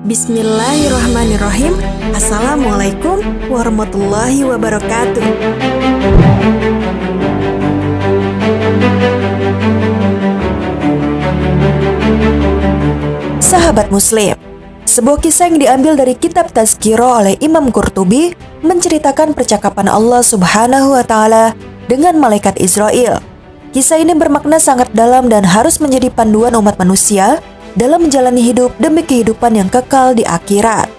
Bismillahirrahmanirrahim. Assalamualaikum warahmatullahi wabarakatuh. Sahabat Muslim, sebuah kisah yang diambil dari kitab Tazkirah oleh Imam Qurtubi menceritakan percakapan Allah Subhanahu wa Ta'ala dengan malaikat Israil. Kisah ini bermakna sangat dalam dan harus menjadi panduan umat manusia dalam menjalani hidup demi kehidupan yang kekal di akhirat.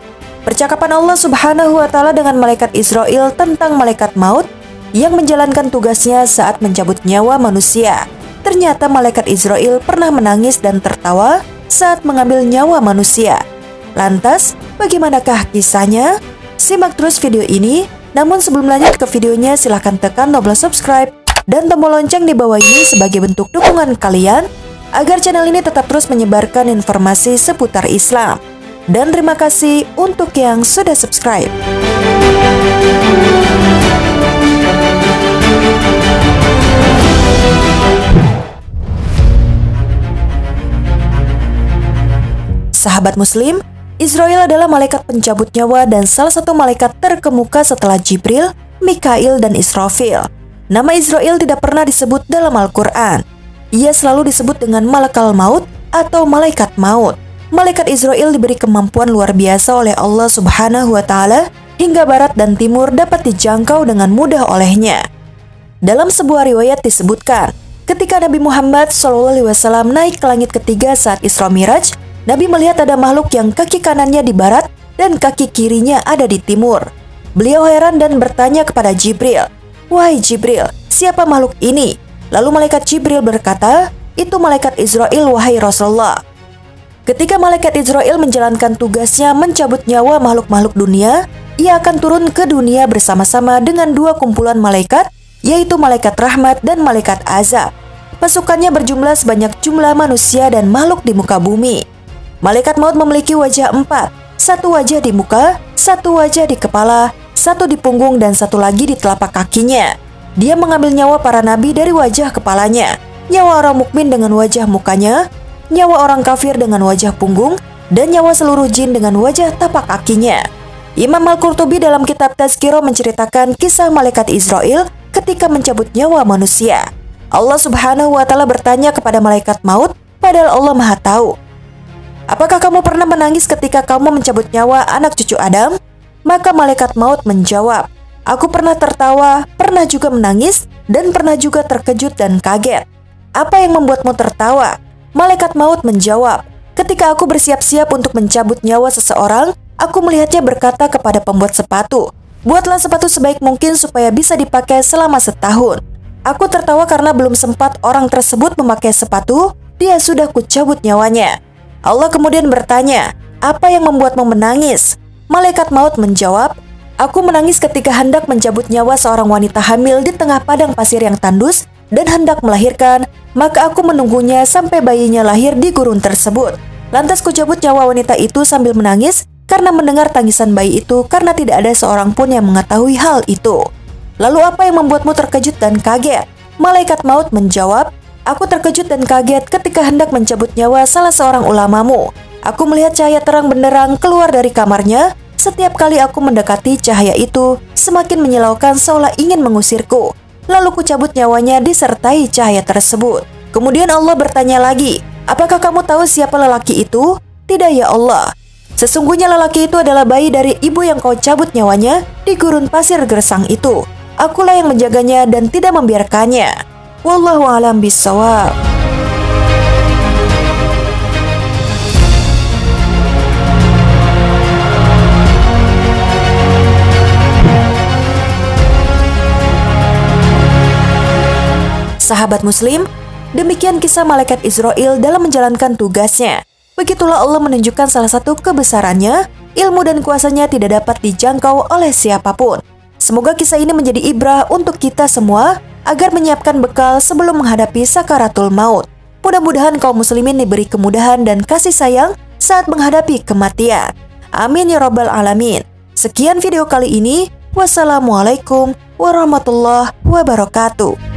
Percakapan Allah Subhanahu wa Ta'ala dengan malaikat Israil tentang malaikat maut yang menjalankan tugasnya saat mencabut nyawa manusia. Ternyata malaikat Israil pernah menangis dan tertawa saat mengambil nyawa manusia. Lantas, bagaimanakah kisahnya? Simak terus video ini. Namun sebelum lanjut ke videonya, silahkan tekan tombol subscribe dan tombol lonceng di bawah ini sebagai bentuk dukungan kalian agar channel ini tetap terus menyebarkan informasi seputar Islam. Dan terima kasih untuk yang sudah subscribe. Sahabat Muslim, Israil adalah malaikat pencabut nyawa dan salah satu malaikat terkemuka setelah Jibril, Mikail, dan Israfil. Nama Israil tidak pernah disebut dalam Al-Quran. Ia selalu disebut dengan malakal maut atau malaikat maut. Malaikat Israil diberi kemampuan luar biasa oleh Allah Subhanahu wa Ta'ala hingga barat dan timur dapat dijangkau dengan mudah olehnya. Dalam sebuah riwayat disebutkan, ketika Nabi Muhammad SAW naik ke langit ketiga saat Isra Miraj, Nabi melihat ada makhluk yang kaki kanannya di barat dan kaki kirinya ada di timur. Beliau heran dan bertanya kepada Jibril, "Wahai Jibril, siapa makhluk ini?" Lalu malaikat Jibril berkata, "Itu malaikat Israil, wahai Rasulullah." Ketika malaikat Israil menjalankan tugasnya mencabut nyawa makhluk-makhluk dunia, ia akan turun ke dunia bersama-sama dengan dua kumpulan malaikat, yaitu malaikat rahmat dan malaikat azab. Pasukannya berjumlah sebanyak jumlah manusia dan makhluk di muka bumi. Malaikat maut memiliki wajah 4, satu wajah di muka, satu wajah di kepala, satu di punggung, dan satu lagi di telapak kakinya. Dia mengambil nyawa para nabi dari wajah kepalanya, nyawa orang mukmin dengan wajah mukanya, nyawa orang kafir dengan wajah punggung, dan nyawa seluruh jin dengan wajah tapak kakinya. Imam Al-Qurtubi dalam kitab Tazkirah menceritakan kisah malaikat Israil ketika mencabut nyawa manusia. Allah Subhanahu wa Ta'ala bertanya kepada malaikat maut, padahal Allah Maha Tahu, "Apakah kamu pernah menangis ketika kamu mencabut nyawa anak cucu Adam?" Maka malaikat maut menjawab, "Aku pernah tertawa, pernah juga menangis, dan pernah juga terkejut dan kaget." "Apa yang membuatmu tertawa?" Malaikat maut menjawab, "Ketika aku bersiap-siap untuk mencabut nyawa seseorang, aku melihatnya berkata kepada pembuat sepatu, 'Buatlah sepatu sebaik mungkin supaya bisa dipakai selama setahun.' Aku tertawa karena belum sempat orang tersebut memakai sepatu, dia sudah kucabut nyawanya." Allah kemudian bertanya, "Apa yang membuatmu menangis?" Malaikat maut menjawab, "Aku menangis ketika hendak mencabut nyawa seorang wanita hamil di tengah padang pasir yang tandus dan hendak melahirkan, maka aku menunggunya sampai bayinya lahir di gurun tersebut. Lantas kucabut nyawa wanita itu sambil menangis karena mendengar tangisan bayi itu karena tidak ada seorang pun yang mengetahui hal itu." "Lalu apa yang membuatmu terkejut dan kaget?" Malaikat maut menjawab, "Aku terkejut dan kaget ketika hendak mencabut nyawa salah seorang ulamamu. Aku melihat cahaya terang benderang keluar dari kamarnya. Setiap kali aku mendekati cahaya itu, semakin menyilaukan seolah ingin mengusirku. Lalu kucabut nyawanya disertai cahaya tersebut." Kemudian Allah bertanya lagi, "Apakah kamu tahu siapa lelaki itu?" "Tidak ya Allah." "Sesungguhnya lelaki itu adalah bayi dari ibu yang kau cabut nyawanya di gurun pasir gersang itu. Akulah yang menjaganya dan tidak membiarkannya. Wallahu a'lam bishawab." Sahabat Muslim, demikian kisah malaikat Israil dalam menjalankan tugasnya. Begitulah Allah menunjukkan salah satu kebesarannya, ilmu dan kuasanya tidak dapat dijangkau oleh siapapun. Semoga kisah ini menjadi ibrah untuk kita semua agar menyiapkan bekal sebelum menghadapi sakaratul maut. Mudah-mudahan kaum muslimin diberi kemudahan dan kasih sayang saat menghadapi kematian. Amin ya rabbal alamin. Sekian video kali ini. Wassalamualaikum warahmatullahi wabarakatuh.